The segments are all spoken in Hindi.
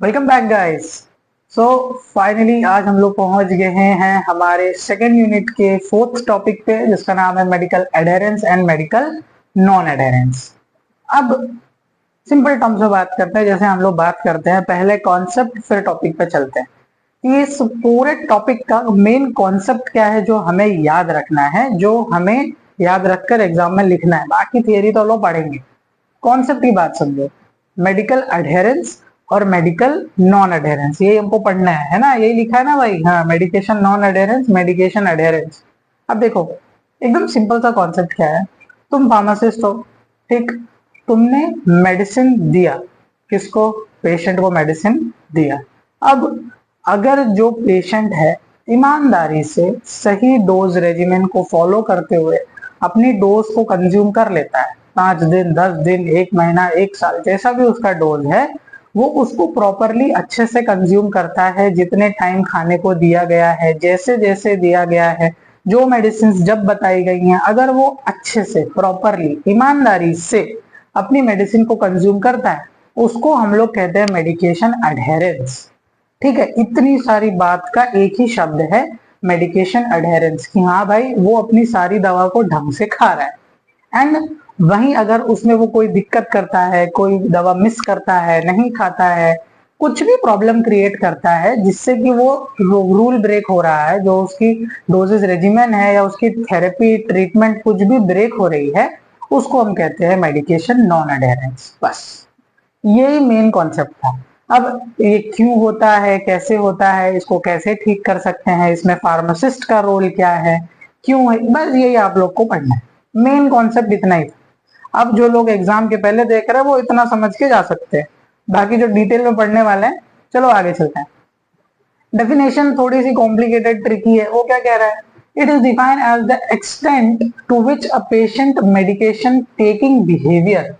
Welcome back guys. So finally आज हम लोग पहुंच गए हैं हमारे सेकेंड यूनिट के फोर्थ टॉपिक पे, जिसका नाम है medical adherence and medical non adherence. अब सिंपल टर्म्स में बात करते हैं, जैसे हम लोग बात करते हैं पहले कॉन्सेप्ट फिर टॉपिक पे चलते हैं कि इस पूरे टॉपिक का मेन कॉन्सेप्ट क्या है जो हमें याद रखना है, जो हमें याद रखकर एग्जाम में लिखना है। बाकी थियरी तो लोग पढ़ेंगे, कॉन्सेप्ट की बात समझो। मेडिकल अडेरेंस और मेडिकल नॉन अडेरेंस, ये हमको पढ़ना है ना, यही लिखा है ना भाई। हाँ, medication non adherence, medication adherence. अब देखो एकदम सिंपल सा कॉन्सेप्ट क्या है। तुम फार्मासिस्ट हो, ठीक, तुमने मेडिसिन दिया, किसको? पेशेंट को मेडिसिन दिया। अब अगर जो पेशेंट है ईमानदारी से सही डोज रेजिमेंट को फॉलो करते हुए अपनी डोज को कंज्यूम कर लेता है, 5 दिन, 10 दिन, 1 महीना, 1 साल, जैसा भी उसका डोज है, वो उसको प्रॉपरली अच्छे से कंज्यूम करता है, जितने टाइम खाने को दिया गया है, जैसे जैसे दिया गया है, जो मेडिसिन जब बताई गई हैं, अगर वो अच्छे से प्रॉपरली ईमानदारी से अपनी मेडिसिन को कंज्यूम करता है, उसको हम लोग कहते हैं मेडिकेशन अडेरेंस। ठीक है, इतनी सारी बात का एक ही शब्द है मेडिकेशन अडेरेंस, कि हाँ भाई वो अपनी सारी दवा को ढंग से खा रहा है। एंड वहीं अगर उसमें वो कोई दिक्कत करता है, कोई दवा मिस करता है, नहीं खाता है, कुछ भी प्रॉब्लम क्रिएट करता है जिससे कि वो रूल ब्रेक हो रहा है, जो उसकी डोजेस रेजिमेंट है या उसकी थेरेपी ट्रीटमेंट कुछ भी ब्रेक हो रही है, उसको हम कहते हैं मेडिकेशन नॉन अडेरेंस। बस यही मेन कॉन्सेप्ट था। अब ये क्यों होता है, कैसे होता है, इसको कैसे ठीक कर सकते हैं, इसमें फार्मासिस्ट का रोल क्या है, क्यों है, बस यही आप लोग को पढ़ना है। मेन कॉन्सेप्ट इतना ही था। अब जो लोग एग्जाम के पहले देख रहे हैं वो इतना समझ के जा सकते हैं, बाकी जो डिटेल में पढ़ने वाले हैं, चलो आगे चलते हैं। डेफिनेशन थोड़ी सी कॉम्प्लिकेटेड ट्रिकी है। वो क्या कह रहा है? It is defined as the extent to which a patient medication taking behaviour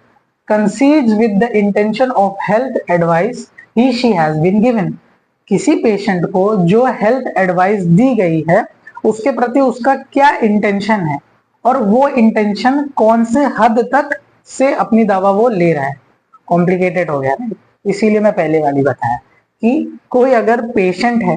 coincides with the intention of health advice he she has been given. किसी पेशेंट को जो हेल्थ एडवाइस दी गई है उसके प्रति उसका क्या इंटेंशन है, और वो इंटेंशन कौन से हद तक से अपनी दवा वो ले रहा है। कॉम्प्लिकेटेड हो गया ना, इसीलिए मैं पहले वाली बताया कि कोई अगर पेशेंट है,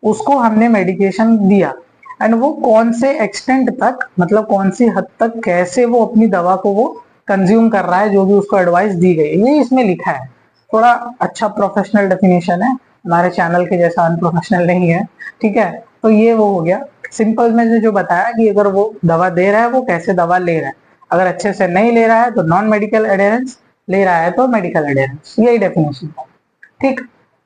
उसको हमने मेडिकेशन दिया, एंड वो कौन से एक्सटेंट तक, मतलब कौन सी हद तक, कैसे वो अपनी दवा को वो कंज्यूम कर रहा है, जो भी उसको एडवाइस दी गई, ये इसमें लिखा है। थोड़ा अच्छा प्रोफेशनल डेफिनेशन है, हमारे चैनल के जैसा अनप्रोफेशनल नहीं है। ठीक है, तो ये वो हो गया। सिंपल में जो बताया कि अगर वो दवा दे रहा है, वो कैसे दवा ले रहा है, अगर अच्छे से नहीं ले रहा है तो नॉन मेडिकल एडेरेंस, ले रहा है तो मेडिकल एडेरेंस, यही डेफिनेशन है। ठीक,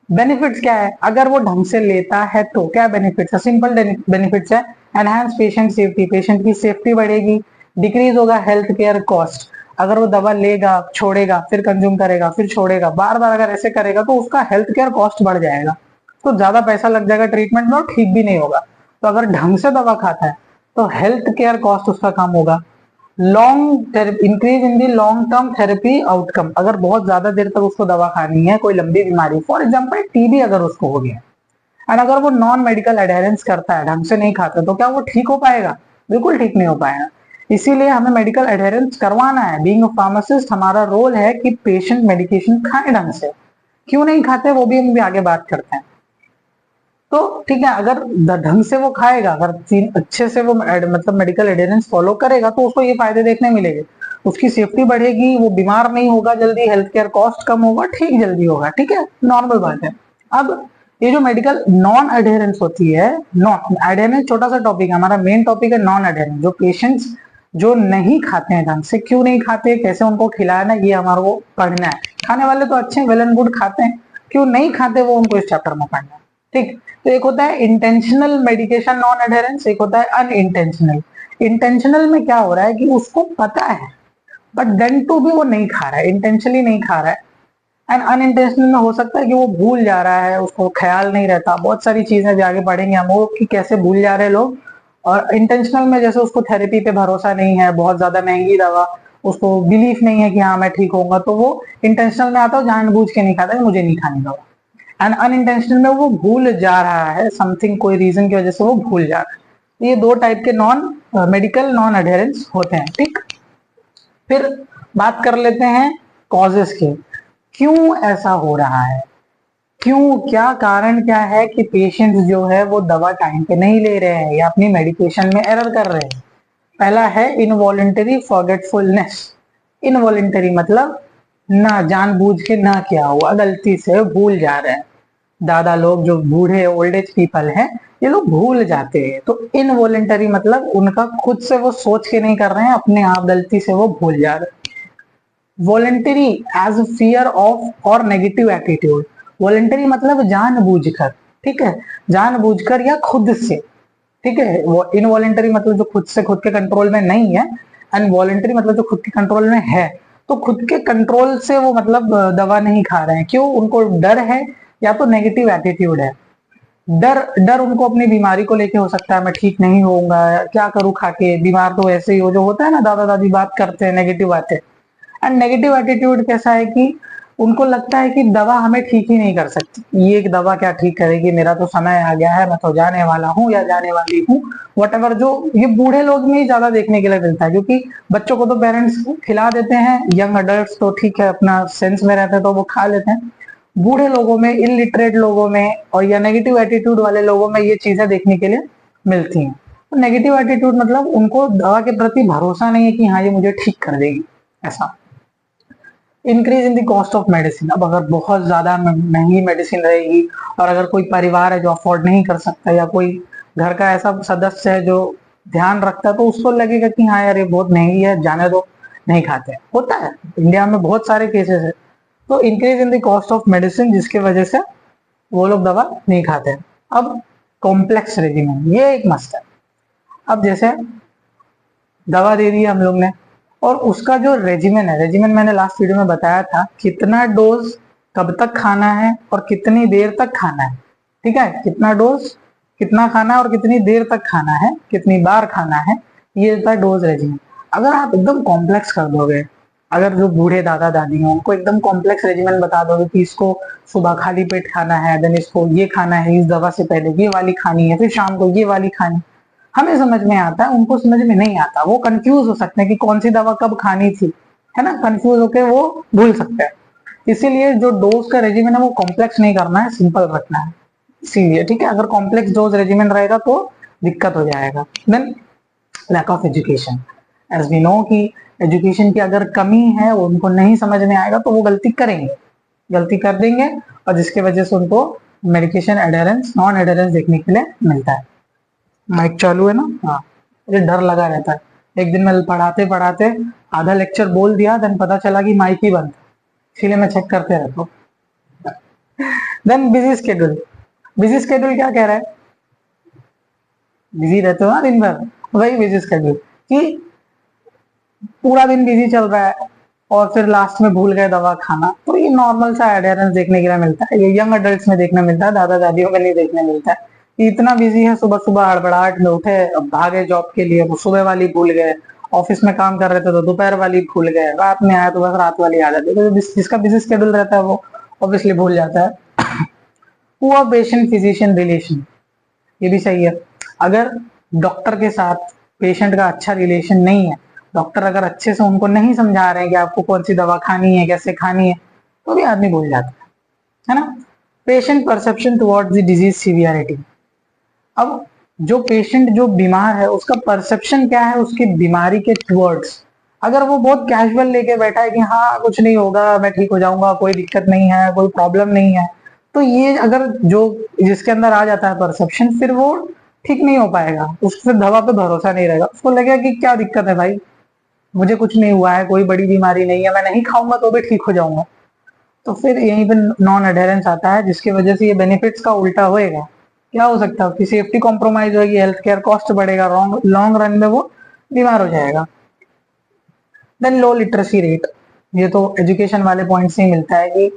बेनिफिट्स क्या है? अगर वो ढंग से लेता है तो क्या बेनिफिट्स है? सिंपल बेनिफिट्स है। एनहांस पेशेंट सेफ्टी, पेशेंट की सेफ्टी बढ़ेगी। डिक्रीज होगा हेल्थ केयर कॉस्ट, अगर वो दवा लेगा, छोड़ेगा, फिर कंज्यूम करेगा, फिर छोड़ेगा, बार बार अगर ऐसे करेगा तो उसका हेल्थ केयर कॉस्ट बढ़ जाएगा, तो ज्यादा पैसा लग जाएगा ट्रीटमेंट में और ठीक भी नहीं होगा। तो अगर ढंग से दवा खाता है तो हेल्थ केयर कॉस्ट उसका कम होगा। Long increase in the long term therapy outcome, अगर बहुत ज्यादा देर तक उसको दवा खानी है, कोई लंबी बीमारी, फॉर एग्जांपल टीबी अगर उसको हो गया, एंड अगर वो नॉन मेडिकल एडेरेंस करता है, ढंग से नहीं खाता, तो क्या वो ठीक हो पाएगा? बिल्कुल ठीक नहीं हो पाएगा। इसीलिए हमें मेडिकल एडेरेंस करवाना है। बीइंग अ फार्मासिस्ट हमारा रोल है कि पेशेंट मेडिकेशन खाए ढंग से। क्यों नहीं खाते वो भी हम भी आगे बात करते हैं। तो ठीक है, अगर ढंग से वो खाएगा, अगर अच्छे से वो मतलब मेडिकल एडेरेंस फॉलो करेगा, तो उसको ये फायदे देखने मिलेंगे। उसकी सेफ्टी बढ़ेगी, वो बीमार नहीं होगा जल्दी, हेल्थ केयर कॉस्ट कम होगा, ठीक जल्दी होगा। ठीक है, नॉर्मल बात है। अब ये जो मेडिकल नॉन अडेरेंस होती है, नॉन अडेरेंस छोटा सा टॉपिक है, हमारा मेन टॉपिक है नॉन अडेरेंस। जो पेशेंट्स जो नहीं खाते हैं ढंग से, क्यों नहीं खाते, कैसे उनको खिलाना, ये हमारे को पढ़ना है। खाने वाले तो अच्छे वेल एंड गुड खाते हैं, क्यों नहीं खाते वो उनको इस चैप्टर में पढ़ना है। ठीक, तो एक होता है इंटेंशनल मेडिकेशन नॉन अडेरेंस, एक होता है अनइंटेंशनल। इंटेंशनल में क्या हो रहा है कि उसको पता है बट देन टू भी वो नहीं खा रहा है, इंटेंशनली नहीं खा रहा है। एंड अनइंटेंशनल में हो सकता है कि वो भूल जा रहा है, उसको ख्याल नहीं रहता, बहुत सारी चीजें जो आगे पढ़ेंगे हम वो, कि कैसे भूल जा रहे हैं लोग। और इंटेंशनल में जैसे उसको थेरेपी पे भरोसा नहीं है, बहुत ज्यादा महंगी दवा, उसको बिलीफ नहीं है कि हाँ मैं ठीक होऊंगा, तो वो इंटेंशनल में आता है, जानबूझ के नहीं खाता, मुझे नहीं खानी दवा। एंड अनइंटेंशनल में वो भूल जा रहा है, समथिंग कोई रीजन की वजह से वो भूल जा रहा है। तो ये दो टाइप के नॉन मेडिकल नॉन अडेरेंस होते हैं। ठीक, फिर बात कर लेते हैं कॉजेस के, क्यों ऐसा हो रहा है। क्यों, क्या कारण क्या है कि पेशेंट जो है वो दवा टाइम पे नहीं ले रहे हैं या अपनी मेडिकेशन में एरर कर रहे हैं। पहला है इनवॉलेंटरी फॉरगेटफुलनेस। इनवॉलेंटरी मतलब ना जानबूझ के ना किया हुआ, गलती से भूल जा रहे हैं। दादा लोग जो बूढ़े ओल्ड एज पीपल हैं ये लोग भूल जाते हैं, तो इनवॉलेंटरी मतलब उनका खुद से वो सोच के नहीं कर रहे हैं, अपने आप गलती से वो भूल जा रहे हैं। वॉलेंटरी एज फियर ऑफ और नेगेटिव एटीट्यूड। वॉलेंटरी मतलब जानबूझकर, ठीक है, जानबूझकर या खुद से, ठीक है। वो इनवॉलेंटरी मतलब जो खुद से, खुद के कंट्रोल में नहीं है, एंड वॉलेंटरी मतलब जो खुद के कंट्रोल में है। तो खुद के कंट्रोल से वो मतलब दवा नहीं खा रहे हैं, क्यों, उनको डर है या तो नेगेटिव एटीट्यूड है। डर डर उनको अपनी बीमारी को लेके हो सकता है, मैं ठीक नहीं होऊंगा, क्या करूं खा के, बीमार तो ऐसे ही हो, जो होता है ना, दादा दादी बात करते हैं नेगेटिव बातें। एंड नेगेटिव एटीट्यूड कैसा है कि उनको लगता है कि दवा हमें ठीक ही नहीं कर सकती, ये एक दवा क्या ठीक करेगी, मेरा तो समय आ गया है, मैं तो जाने वाला हूँ या जाने वाली हूँ, वटेवर। जो ये बूढ़े लोग में ही ज्यादा देखने के लिए मिलता है, क्योंकि बच्चों को तो पेरेंट्स खिला देते हैं, यंग अडल्ट तो ठीक है अपना सेंस में रहते हैं तो वो खा लेते हैं। बूढ़े लोगों में, इलिटरेट लोगों में और या नेगेटिव एटीट्यूड वाले लोगों में ये चीजें देखने के लिए मिलती हैं। तो नेगेटिव एटीट्यूड मतलब उनको दवा के प्रति भरोसा नहीं है कि हाँ ये मुझे ठीक कर देगी, ऐसा। Increase in the cost of medicine. अब अगर बहुत ज्यादा महंगी मेडिसिन रहेगी और अगर कोई परिवार है जो अफोर्ड नहीं कर सकता, या कोई घर का ऐसा सदस्य है जो ध्यान रखता है, तो उसको लगेगा कि हाँ यार ये बहुत महंगी है, जाने दो, नहीं खाते। होता है, इंडिया में बहुत सारे केसेस है। तो increase in the cost of medicine, जिसकी वजह से वो लोग दवा नहीं खाते। अब कॉम्प्लेक्स रेजिमेंट, ये एक मस्त है। अब जैसे दवा दे दी हम लोग ने, और उसका जो रेजिमेन है, रेजिमेन मैंने लास्ट वीडियो में बताया था, कितना डोज कब तक खाना है और कितनी देर तक खाना है, ठीक है, कितना डोज कितना खाना है और कितनी देर तक खाना है, कितनी बार खाना है, ये होता है डोज रेजिमेन। अगर आप एकदम कॉम्प्लेक्स कर दोगे, अगर जो बूढ़े दादा दादी हैं उनको एकदम कॉम्प्लेक्स रेजिमेन बता दोगे कि इसको सुबह खाली पेट खाना है, देन इसको ये खाना है, इस दवा से पहले ये वाली खानी है, फिर शाम को ये वाली खानी, हमें समझ में आता है, उनको समझ में नहीं आता, वो कंफ्यूज हो सकते हैं कि कौन सी दवा कब खानी थी, है ना, कंफ्यूज होकर वो भूल सकते हैं। इसीलिए जो डोज का रेजिमेन है वो कॉम्प्लेक्स नहीं करना है, सिंपल रखना है, इसीलिए, ठीक है। अगर कॉम्प्लेक्स डोज रेजिमेन रहेगा तो दिक्कत हो जाएगा। Then lack of education, as we know कि एजुकेशन की अगर कमी है, वो उनको नहीं समझ में आएगा तो वो गलती करेंगे, गलती कर देंगे, और जिसके वजह से उनको मेडिकेशन एडेरेंस, नॉन एडेरेंस देखने के लिए मिलता है। माइक चालू है ना, हाँ, मुझे डर लगा रहता है। एक दिन मैं पढ़ाते पढ़ाते आधा लेक्चर बोल दिया, देन पता चला कि माइक ही बंद, इसीलिए मैं चेक करते रहता हूँ। Then busy schedule, busy schedule क्या कह रहा है, बिजी रहते हो ना दिन भर, वही बिजी स्केड्यूल कि पूरा दिन बिजी चल रहा है और फिर लास्ट में भूल गए दवा खाना, तो ये नॉर्मल सा एडेरेंस देखने के लिए मिलता है, ये यंग अडल्ट में देखने मिलता है, दादा दादियों में नहीं देखने मिलता है। इतना बिजी है, सुबह सुबह हड़बड़ाहट में उठे, भागे जॉब के लिए, वो सुबह वाली भूल गए, ऑफिस में काम कर रहे थे तो दोपहर वाली भूल गए, रात में आए तो बस रात वाली आ जाती है, तो जिसका बिजी शेड्यूल रहता है वो ऑब्वियसली भूल जाता है। पुअर पेशेंट फिजिशियन रिलेशन, ये भी सही है। अगर डॉक्टर के साथ पेशेंट का अच्छा रिलेशन नहीं है, डॉक्टर अगर अच्छे से उनको नहीं समझा रहे हैं कि आपको कौन सी दवा खानी है, कैसे खानी है, तो भी आदमी भूल जाता है ना। Patient perception towards the disease severity. अब जो पेशेंट जो बीमार है उसका परसेप्शन क्या है उसकी बीमारी के टुवर्ड्स, अगर वो बहुत कैजुअल लेके बैठा है कि हाँ कुछ नहीं होगा, मैं ठीक हो जाऊंगा, कोई दिक्कत नहीं है, कोई प्रॉब्लम नहीं है, तो ये अगर जो जिसके अंदर आ जाता है परसेप्शन, फिर वो ठीक नहीं हो पाएगा, उसको फिर दवा पे भरोसा नहीं रहेगा, उसको लगेगा कि क्या दिक्कत है भाई, मुझे कुछ नहीं हुआ है, कोई बड़ी बीमारी नहीं है, मैं नहीं खाऊंगा तो भी ठीक हो जाऊंगा। तो फिर यहीं पे नॉन अडेरेंस आता है, जिसकी वजह से ये बेनिफिट्स का उल्टा होएगा। क्या हो सकता है कि सेफ्टी कॉम्प्रोमाइज होगी, हेल्थ केयर कॉस्ट बढ़ेगा, लॉन्ग रन में वो बीमार हो जाएगा। देन लो लिटरेसी रेट, ये तो एजुकेशन वाले पॉइंट से ही मिलता है कि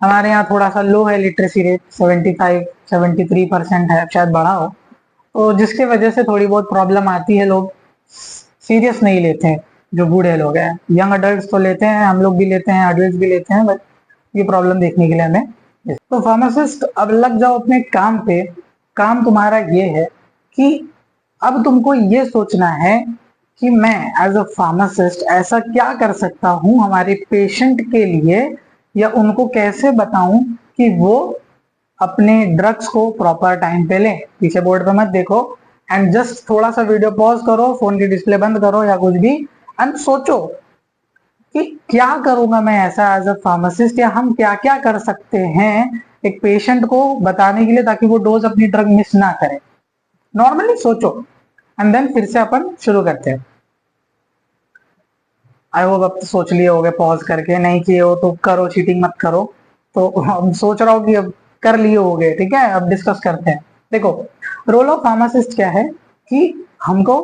हमारे यहाँ थोड़ा सा लो है लिटरेसी रेट, 75-73% है, शायद बढ़ा हो, तो जिसकी वजह से थोड़ी बहुत प्रॉब्लम आती है, लोग सीरियस नहीं लेते हैं, जो बूढ़े लोग हैं। यंग अडल्ट तो लेते हैं, हम लोग भी लेते हैं, अडल्ट भी लेते हैं, बट ये प्रॉब्लम देखने के लिए हमें। तो फार्मासिस्ट अब लग जाओ अपने काम पे। काम तुम्हारा ये है कि अब तुमको ये सोचना है कि मैं एज अ फार्मासिस्ट ऐसा क्या कर सकता हूं हमारे पेशेंट के लिए, या उनको कैसे बताऊं कि वो अपने ड्रग्स को प्रॉपर टाइम पे लें, पीछे बोर्ड पे मत देखो, एंड जस्ट थोड़ा सा वीडियो पॉज करो, फोन की डिस्प्ले बंद करो या कुछ भी, एंड सोचो कि क्या करूंगा मैं ऐसा एज अ फार्मासिस्ट, या हम क्या क्या कर सकते हैं एक पेशेंट को बताने के लिए ताकि वो डोज अपनी ड्रग मिस ना करे। नॉर्मली सोचो एंड देन फिर से अपन शुरू करते हैं। आई होप अब तो सोच लिए होगे, पॉज करके, नहीं किए हो तो करो, चीटिंग मत करो। तो हम सोच रहा हूँ कि अब कर लिए होगे, ठीक है। अब डिस्कस करते हैं। देखो, रोल ऑफ फार्मासिस्ट क्या है कि हमको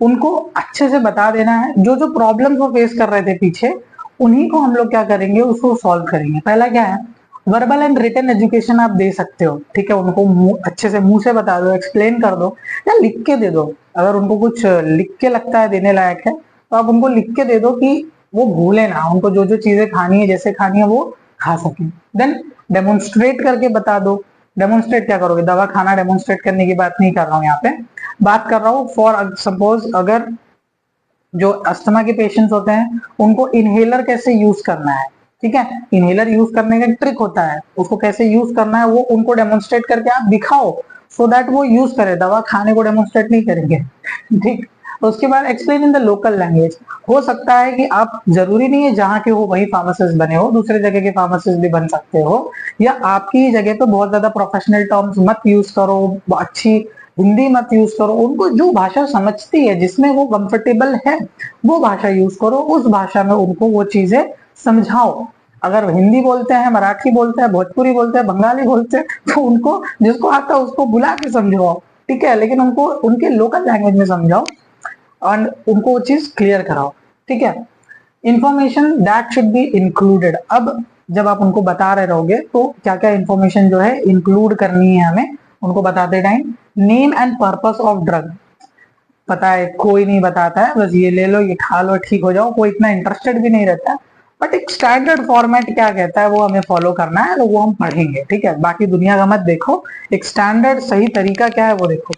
उनको अच्छे से बता देना है, जो जो प्रॉब्लम्स वो फेस कर रहे थे पीछे, उन्हीं को हम लोग क्या करेंगे, उसको सॉल्व करेंगे। पहला क्या है, वर्बल एंड रिटन एजुकेशन आप दे सकते हो, ठीक है। उनको अच्छे से मुंह से बता दो, एक्सप्लेन कर दो, या लिख के दे दो। अगर उनको कुछ लिख के लगता है देने लायक है तो आप उनको लिख के दे दो कि वो भूले ना, उनको जो जो चीजें खानी है, जैसे खानी है, वो खा सके। देन डेमोन्स्ट्रेट करके बता दो। डेमोन्स्ट्रेट क्या करोगे, दवा खाना डेमोन्स्ट्रेट करने की बात नहीं कर रहा हूँ यहाँ पे, बात कर रहा हूँ फॉर सपोज अगर जो अस्थमा के पेशेंट्स होते हैं उनको इनहेलर कैसे यूज करना है, ठीक है। इनहेलर यूज करने का ट्रिक होता है, उसको कैसे यूज करना है वो उनको डेमोन्स्ट्रेट करके आप दिखाओ, सो दैट वो यूज करे, दवा खाने को डेमोन्स्ट्रेट नहीं करेंगे। ठीक। उसके बाद explain in the local language. हो सकता है कि आप, जरूरी नहीं है जहाँ के हो वही फार्मासिस्ट बने हो, दूसरे जगह के फार्मासिस्ट भी बन सकते हो, या आपकी जगह पे बहुत ज्यादा प्रोफेशनल टर्म्स मत यूज करो, अच्छी हिंदी मत यूज करो, उनको जो भाषा समझती है, जिसमें वो कंफर्टेबल है, वो भाषा यूज करो, उस भाषा में उनको वो चीजें समझाओ। अगर हिंदी बोलते हैं, मराठी बोलते हैं, भोजपुरी बोलते हैं, बंगाली बोलते हैं, तो उनको जिसको आता है उसको बुला के समझाओ, ठीक है, लेकिन उनको उनके लोकल लैंग्वेज में समझाओ और उनको वो चीज क्लियर कराओ, ठीक है। Information that should be included. अब जब आप उनको बता रहे रहोगे तो क्या क्या इंफॉर्मेशन जो है इंक्लूड करनी है हमें उनको बताते time. Name and purpose of drug, पता है कोई नहीं बताता है, बस ये ले लो, ये खा लो, ठीक हो जाओ, कोई इतना इंटरेस्टेड भी नहीं रहता। बट एक स्टैंडर्ड फॉर्मेट क्या कहता है वो हमें फॉलो करना है, तो वो हम पढ़ेंगे, ठीक है। बाकी दुनिया का मत देखो, एक स्टैंडर्ड सही तरीका क्या है वो देखो।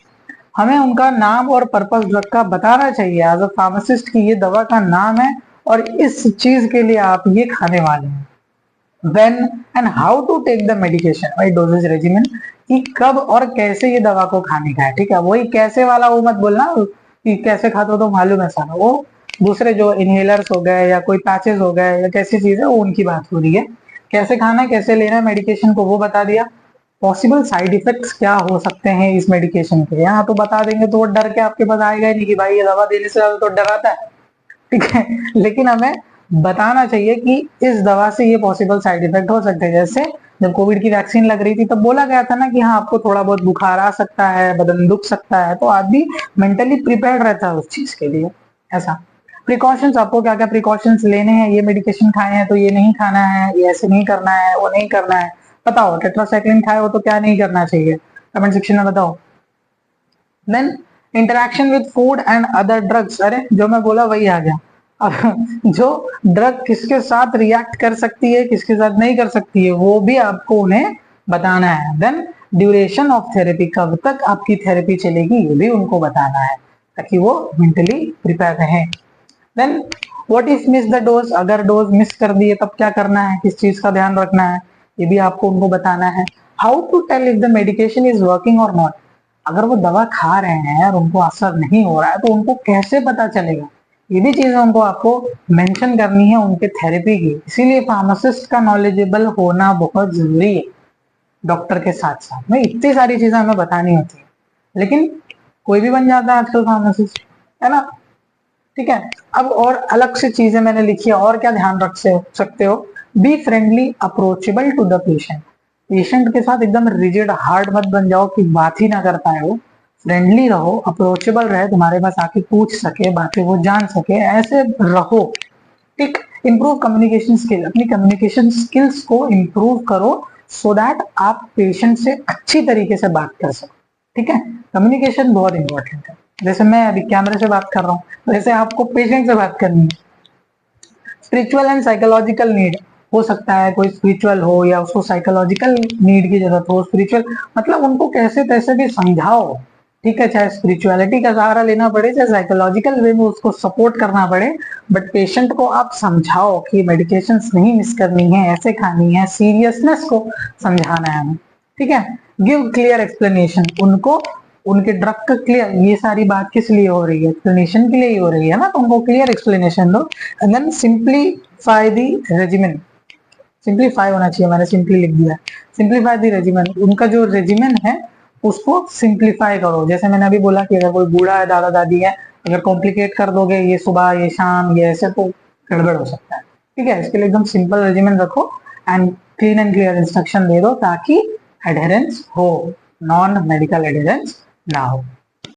हमें उनका नाम और पर्पस ड्रग का बताना चाहिए एज अ फार्मासिस्ट की ये दवा का नाम है और इस चीज के लिए आप ये खाने वाले हैं। when and how to take the medication, वही डोजेज रेजिमेन, कि कब और कैसे ये दवा को खाने का है, ठीक है। वही कैसे वाला वो मत बोलना कि कैसे खाते हो तो मालूम है सारा, वो दूसरे जो इनहेलर्स हो गए या कोई पैचेस हो गए या कैसी चीज है वो उनकी बात हो रही है। कैसे खाना है, कैसे लेना है मेडिकेशन को वो बता दिया। पॉसिबल साइड इफेक्ट्स क्या हो सकते हैं इस मेडिकेशन के, यहाँ तो बता देंगे तो वो डर के आपके पास आएगा ही नहीं कि भाई ये दवा देने से ज्यादा तो डराता है, ठीक है। लेकिन हमें बताना चाहिए कि इस दवा से ये पॉसिबल साइड इफेक्ट हो सकते हैं। जैसे जब कोविड की वैक्सीन लग रही थी तब बोला गया था ना कि हाँ आपको थोड़ा बहुत बुखार आ सकता है, बदन दुख सकता है, तो आदमी मेंटली प्रिपेयर्ड रहता है उस चीज के लिए। ऐसा प्रिकॉशंस, आपको क्या क्या प्रिकॉशंस लेने हैं, ये मेडिकेशन खाए हैं तो ये नहीं खाना है, ये ऐसे नहीं करना है, वो नहीं करना है, बताओ। टेट्रासाइक्लिन खाए हो तो क्या नहीं करना चाहिए, कमेंट सेक्शन में बताओ। Then interaction with food and other drugs, अरे जो मैं बोला वही आ गया। अब जो ड्रग किसके साथ रिएक्ट कर सकती है, किसके साथ नहीं कर सकती है, वो भी आपको उन्हें बताना है। देन ड्यूरेशन ऑफ थेरेपी, कब तक आपकी थेरेपी चलेगी ये भी उनको बताना है ताकि वो मेंटली प्रिपेयर रहें। Then what if miss the dose, अगर डोज मिस कर दिए तब क्या करना है, किस चीज का ध्यान रखना है, ये भी आपको उनको बताना है। How to tell if the medication is working or not, अगर वो दवा खा रहे हैं और उनको असर नहीं हो रहा है तो उनको कैसे पता चलेगा, ये भी चीजें उनको आपको मेंशन करनी है उनके थेरेपी की। इसीलिए फार्मासिस्ट का नॉलेजेबल होना बहुत जरूरी है। डॉक्टर के साथ साथ में इतनी सारी चीजें हमें बतानी होती है, लेकिन कोई भी बन जाता है आजकल फार्मासिस्ट, है ना, ठीक है। अब और अलग से चीजें मैंने लिखी है, और क्या ध्यान रख सकते हो। Be friendly approachable to the patient, patient के साथ एकदम रिजिड हार्ड मत बन जाओ कि बात ही ना कर पाए हो। फ्रेंडली रहो, अप्रोचेबल रहे, तुम्हारे पास आके पूछ सके, बातें वो जान सके, ऐसे रहो, ठीक। इंप्रूव कम्युनिकेशन स्किल, अपनी कम्युनिकेशन स्किल्स को इंप्रूव करो सो दैट आप पेशेंट से अच्छी तरीके से बात कर सको, ठीक है। कम्युनिकेशन बहुत इंपॉर्टेंट है। जैसे मैं अभी कैमरे से बात कर रहा हूँ, वैसे आपको पेशेंट से बात करनी है। स्पिरिचुअल एंड साइकोलॉजिकल नीड, हो सकता है कोई स्पिरिचुअल हो या उसको साइकोलॉजिकल नीड की जरूरत हो। स्पिरिचुअल मतलब उनको कैसे तैसे भी समझाओ, ठीक है, चाहे स्पिरिचुअलिटी का सहारा लेना पड़े, चाहे साइकोलॉजिकल वे में उसको सपोर्ट करना पड़े, बट पेशेंट को आप समझाओ कि मेडिकेशंस नहीं मिस करनी है, ऐसे खानी है, सीरियसनेस को समझाना है हमें। ठीक है। गिव क्लियर एक्सप्लेनेशन, उनको उनके ड्रग का क्लियर, ये सारी बात किस लिए हो रही है, एक्सप्लेनेशन के लिए ही हो रही है ना, तो उनको क्लियर एक्सप्लेनेशन दो। And then simplify the regimen, simplify होना चाहिए, मैंने सिंपली लिख दिया। सिंप्लीफाई द रेजिमेन, उनका जो रेजिमेन है उसको सिंप्लीफाई करो। जैसे मैंने अभी बोला कि अगर कोई बूढ़ा है, दादा दादी है, अगर कॉम्प्लिकेट कर दोगे ये सुबह ये शाम ये ऐसे, तो गड़बड़ हो सकता है। ठीक है, इसके लिए एकदम सिंपल रेजिमेन रखो and clean and clear instruction दे दो ताकि एडहेरेंस हो, नॉन मेडिकल एडहेरेंस ना हो।